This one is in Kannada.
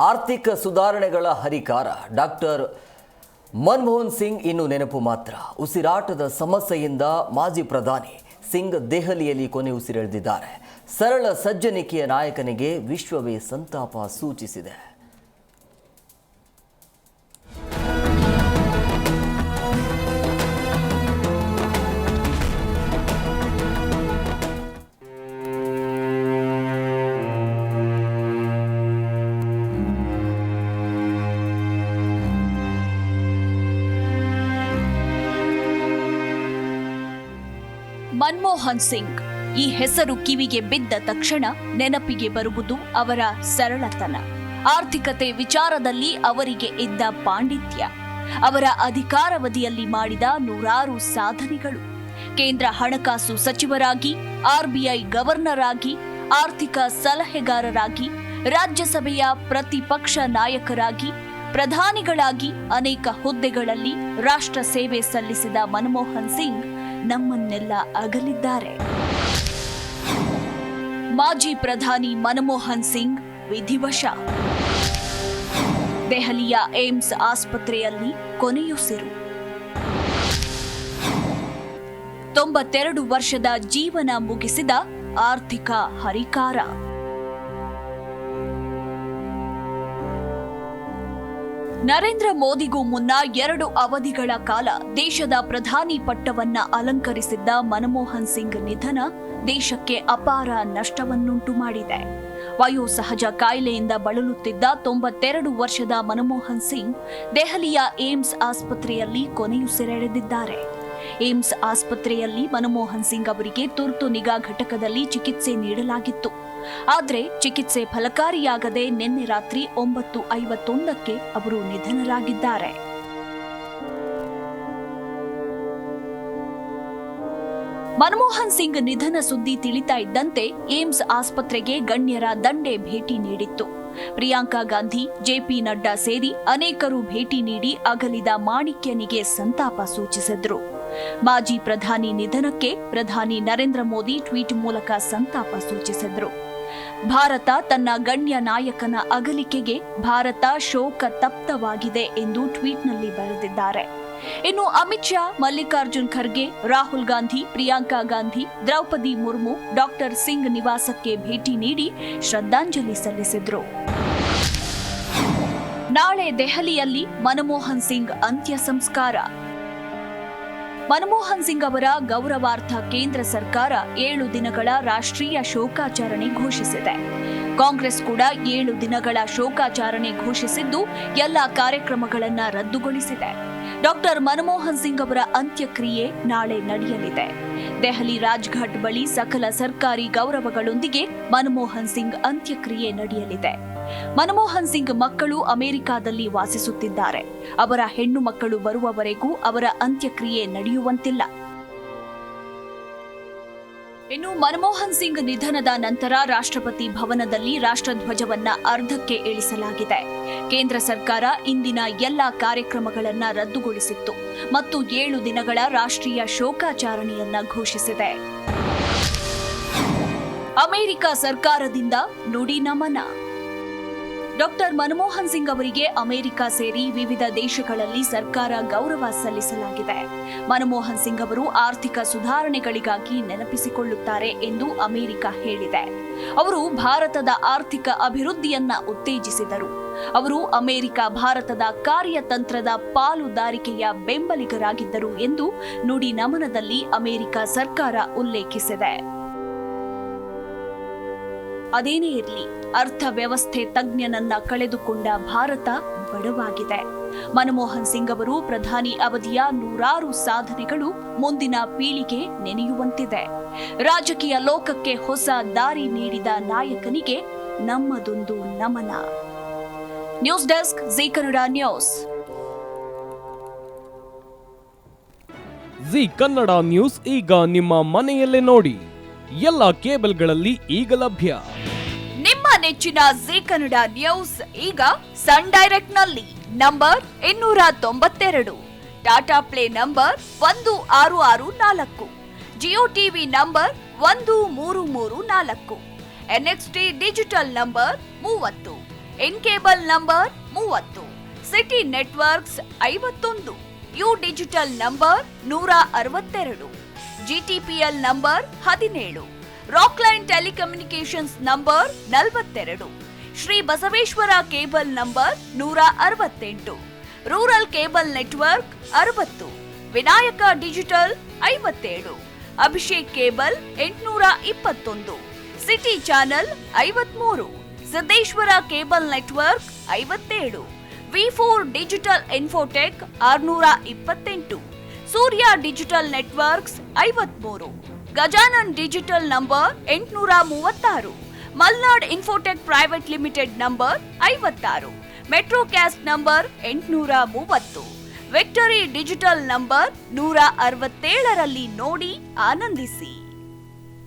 ಆರ್ಥಿಕ ಸುಧಾರಣೆಗಳ ಹರಿಕಾರ ಡಾಕ್ಟರ್ ಮನಮೋಹನ್ ಸಿಂಗ್ ಇನ್ನು ನೆನಪು ಮಾತ್ರ. ಉಸಿರಾಟದ ಸಮಸ್ಯೆಯಿಂದ ಮಾಜಿ ಪ್ರಧಾನಿ ಸಿಂಗ್ ದೆಹಲಿಯಲ್ಲಿ ಕೊನೆ ಉಸಿರೆಳೆದಿದ್ದಾರೆ. ಸರಳ ಸಜ್ಜನಿಕೆಯ ನಾಯಕನಿಗೆ ವಿಶ್ವವೇ ಸಂತಾಪ ಸೂಚಿಸಿದೆ. ಮನಮೋಹನ್ ಸಿಂಗ್ ಈ ಹೆಸರು ಕಿವಿಗೆ ಬಿದ್ದ ತಕ್ಷಣ ನೆನಪಿಗೆ ಬರುವುದು ಅವರ ಸರಳತನ. ಆರ್ಥಿಕತೆ ವಿಚಾರದಲ್ಲಿ ಅವರಿಗೆ ಇದ್ದ ಪಾಂಡಿತ್ಯ, ಅವರ ಅಧಿಕಾರಾವಧಿಯಲ್ಲಿ ಮಾಡಿದ ನೂರಾರು ಸಾಧನೆಗಳು. ಕೇಂದ್ರ ಹಣಕಾಸು ಸಚಿವರಾಗಿ, ಆರ್ಬಿಐ ಗವರ್ನರ್ ಆಗಿ, ಆರ್ಥಿಕ ಸಲಹೆಗಾರರಾಗಿ, ರಾಜ್ಯಸಭೆಯ ಪ್ರತಿಪಕ್ಷ ನಾಯಕರಾಗಿ, ಪ್ರಧಾನಿಗಳಾಗಿ ಅನೇಕ ಹುದ್ದೆಗಳಲ್ಲಿ ರಾಷ್ಟ್ರ ಸೇವೆ ಸಲ್ಲಿಸಿದ ಮನಮೋಹನ್ ಸಿಂಗ್ ನಮ್ಮನ್ನೆಲ್ಲ ಅಗಲಿದ್ದಾರೆ. ಮಾಜಿ ಪ್ರಧಾನಿ ಮನಮೋಹನ್ ಸಿಂಗ್ ವಿಧಿವಶ. ದೆಹಲಿಯ ಏಮ್ಸ್ ಆಸ್ಪತ್ರೆಯಲ್ಲಿ ಕೊನೆಯುಸಿರು. 92 ವರ್ಷದ ಜೀವನ ಮುಗಿಸಿದ ಆರ್ಥಿಕ ಹರಿಕಾರ. ನರೇಂದ್ರ ಮೋದಿಗೂ ಮುನ್ನ 2 ಅವಧಿಗಳ ಕಾಲ ದೇಶದ ಪ್ರಧಾನಿ ಪಟ್ಟವನ್ನ ಅಲಂಕರಿಸಿದ್ದ ಮನಮೋಹನ್ ಸಿಂಗ್ ನಿಧನ ದೇಶಕ್ಕೆ ಅಪಾರ ನಷ್ಟವನ್ನುಂಟು ಮಾಡಿದೆ. ವಯೋಸಹಜ ಕಾಯಿಲೆಯಿಂದ ಬಳಲುತ್ತಿದ್ದ 92 ವರ್ಷದ ಮನಮೋಹನ್ ಸಿಂಗ್ ದೆಹಲಿಯ ಏಮ್ಸ್ ಆಸ್ಪತ್ರೆಯಲ್ಲಿ ಕೊನೆಯುಸಿರೆಳೆದಿದ್ದಾರೆ. ಏಮ್ಸ್ ಆಸ್ಪತ್ರೆಯಲ್ಲಿ ಮನಮೋಹನ್ ಸಿಂಗ್ ಅವರಿಗೆ ತುರ್ತು ನಿಗಾ ಘಟಕದಲ್ಲಿ ಚಿಕಿತ್ಸೆ ನೀಡಲಾಗಿತ್ತು. ಆದರೆ ಚಿಕಿತ್ಸೆ ಫಲಕಾರಿಯಾಗದೆ ನಿನ್ನೆ ರಾತ್ರಿ 9:51ಕ್ಕೆ ಅವರು ನಿಧನರಾಗಿದ್ದಾರೆ. ಮನಮೋಹನ್ ಸಿಂಗ್ ನಿಧನ ಸುದ್ದಿ ತಿಳಿತಾ ಇದ್ದಂತೆ ಏಮ್ಸ್ ಆಸ್ಪತ್ರೆಗೆ ಗಣ್ಯರ ದಂಡೆ ಭೇಟಿ ನೀಡಿತ್ತು. ಪ್ರಿಯಾಂಕಾ ಗಾಂಧಿ, ಜೆಪಿ ನಡ್ಡಾ ಸೇರಿ ಅನೇಕರು ಭೇಟಿ ನೀಡಿ ಅಗಲಿದ ಮಾಣಿಕ್ಯನಿಗೆ ಸಂತಾಪ ಸೂಚಿಸಿದ್ರು. ಮಾಜಿ ಪ್ರಧಾನಿ ನಿಧನಕ್ಕೆ ಪ್ರಧಾನಿ ನರೇಂದ್ರ ಮೋದಿ ಟ್ವೀಟ್ ಮೂಲಕ ಸಂತಾಪ ಸೂಚಿಸಿದ್ರು. ಭಾರತ ತನ್ನ ಗಣ್ಯ ನಾಯಕನ ಅಗಲಿಕೆಗೆ ಭಾರತ ಶೋಕ ತಪ್ತವಾಗಿದೆ ಎಂದು ಟ್ವೀಟ್ನಲ್ಲಿ ಬರೆದಿದ್ದಾರೆ. ಇನ್ನು ಅಮಿತ್ ಶಾ, ಮಲ್ಲಿಕಾರ್ಜುನ್ ಖರ್ಗೆ, ರಾಹುಲ್ ಗಾಂಧಿ, ಪ್ರಿಯಾಂಕಾ ಗಾಂಧಿ, ದ್ರೌಪದಿ ಮುರ್ಮು ಡಾಕ್ಟರ್ ಸಿಂಗ್ ನಿವಾಸಕ್ಕೆ ಭೇಟಿ ನೀಡಿ ಶ್ರದ್ಧಾಂಜಲಿ ಸಲ್ಲಿಸಿದ್ರು. ನಾಳೆ ದೆಹಲಿಯಲ್ಲಿ ಮನಮೋಹನ್ ಸಿಂಗ್ ಅಂತ್ಯ ಸಂಸ್ಕಾರ. ಮನಮೋಹನ್ ಸಿಂಗ್ ಅವರ ಗೌರವಾರ್ಥ ಕೇಂದ್ರ ಸರ್ಕಾರ 7 ದಿನಗಳ ರಾಷ್ಟ್ರೀಯ ಶೋಕಾಚರಣೆ ಘೋಷಿಸಿದೆ. ಕಾಂಗ್ರೆಸ್ ಕೂಡ 7 ದಿನಗಳ ಶೋಕಾಚರಣೆ ಘೋಷಿಸಿದ್ದು ಎಲ್ಲ ಕಾರ್ಯಕ್ರಮಗಳನ್ನು ರದ್ದುಗೊಳಿಸಿದೆ. ಡಾಕ್ಟರ್ ಮನಮೋಹನ್ ಸಿಂಗ್ ಅವರ ಅಂತ್ಯಕ್ರಿಯೆ ನಾಳೆ ನಡೆಯಲಿದೆ. ದೆಹಲಿ ರಾಜ್ಘಾಟ್ ಬಳಿ ಸಕಲ ಸರ್ಕಾರಿ ಗೌರವಗಳೊಂದಿಗೆ ಮನಮೋಹನ್ ಸಿಂಗ್ ಅಂತ್ಯಕ್ರಿಯೆ ನಡೆಯಲಿದೆ. ಮನಮೋಹನ್ ಸಿಂಗ್ ಮಕ್ಕಳು ಅಮೆರಿಕಾದಲ್ಲಿ ವಾಸಿಸುತ್ತಿದ್ದಾರೆ. ಅವರ ಹೆಣ್ಣು ಮಕ್ಕಳು ಬರುವವರೆಗೂ ಅವರ ಅಂತ್ಯಕ್ರಿಯೆ ನಡೆಯುವಂತಿಲ್ಲ. ಇನ್ನು ಮನಮೋಹನ್ ಸಿಂಗ್ ನಿಧನದ ನಂತರ ರಾಷ್ಟ್ರಪತಿ ಭವನದಲ್ಲಿ ರಾಷ್ಟ್ರಧ್ವಜವನ್ನ ಅರ್ಧಕ್ಕೆ ಇಳಿಸಲಾಗಿದೆ. ಕೇಂದ್ರ ಸರ್ಕಾರ ಇಂದಿನ ಎಲ್ಲ ಕಾರ್ಯಕ್ರಮಗಳನ್ನು ರದ್ದುಗೊಳಿಸಿತ್ತು ಮತ್ತು 7 ದಿನಗಳ ರಾಷ್ಟ್ರೀಯ ಶೋಕಾಚರಣೆಯನ್ನ ಘೋಷಿಸಿದೆ. ಅಮೆರಿಕ ಸರ್ಕಾರದಿಂದ ನುಡಿ ನಮನ. ಡಾಕ್ಟರ್ ಮನಮೋಹನ್ ಸಿಂಗ್ ಅವರಿಗೆ ಅಮೆರಿಕ ಸೇರಿ ವಿವಿಧ ದೇಶಗಳಲ್ಲಿ ಸರ್ಕಾರ ಗೌರವ ಸಲ್ಲಿಸಲಾಗಿದೆ. ಮನಮೋಹನ್ ಸಿಂಗ್ ಅವರು ಆರ್ಥಿಕ ಸುಧಾರಣೆಗಳಿಗಾಗಿ ನೆನಪಿಸಿಕೊಳ್ಳುತ್ತಾರೆ ಎಂದು ಅಮೆರಿಕ ಹೇಳಿದೆ. ಅವರು ಭಾರತದ ಆರ್ಥಿಕ ಅಭಿವೃದ್ಧಿಯನ್ನ ಉತ್ತೇಜಿಸಿದರು. ಅವರು ಅಮೆರಿಕ ಭಾರತದ ಕಾರ್ಯತಂತ್ರದ ಪಾಲುದಾರಿಕೆಯ ಬೆಂಬಲಿಗರಾಗಿದ್ದರು ಎಂದು ನುಡಿ ನಮನದಲ್ಲಿ ಅಮೆರಿಕ ಸರ್ಕಾರ ಉಲ್ಲೇಖಿಸಿದೆ. ಅದೇನೇ ಇರಲಿ, ಅರ್ಥವ್ಯವಸ್ಥೆ ತಜ್ಞನನ್ನ ಕಳೆದುಕೊಂಡ ಭಾರತ ಬಡವಾಗಿದೆ. ಮನಮೋಹನ್ ಸಿಂಗ್ ಅವರು ಪ್ರಧಾನಿ ಅವಧಿಯ ನೂರಾರು ಸಾಧನೆಗಳು ಮುಂದಿನ ಪೀಳಿಗೆ ನೆನೆಯುವಂತಿದೆ. ರಾಜಕೀಯ ಲೋಕಕ್ಕೆ ಹೊಸ ದಾರಿ ನೀಡಿದ ನಾಯಕನಿಗೆ ನಮ್ಮದೊಂದು ನಮನ. News desk, Zee Kannada news. Zee Kannada news ಈಗ ನಿಮ್ಮ ಮನೆಯಲ್ಲೇ ನೋಡಿ. ಎಲ್ಲ ಕೇಬಲ್ಗಳಲ್ಲಿ ಈಗ ಲಭ್ಯ. ನಿಮ್ಮ ನೆಚ್ಚಿನ ಜೀ ಕನ್ನಡ ನ್ಯೂಸ್ ಈಗ ಸನ್ ಡೈರೆಕ್ಟ್ ನಲ್ಲಿ number 292, Tata play number 1664, Jio TV number 1334, NXT digital number 30, N cable number 30, city networks 51, U digital number 162, GTPL number 17, Rockline telecommunications number 42, Shri Basaveshwara cable number 168, rural cable network 60, Vinayaka digital 57, Abhishek cable 821, city channel 53, Siddeshwara cable network 57, V4 digital Infotech 628, ಸೂರ್ಯ digital networks 53, Gajanan digital number 836, Malnad infotech private limited number 56, Metrocast number 830, victory digital number 167ರಲ್ಲಿ ನೋಡಿ ಆನಂದಿಸಿ.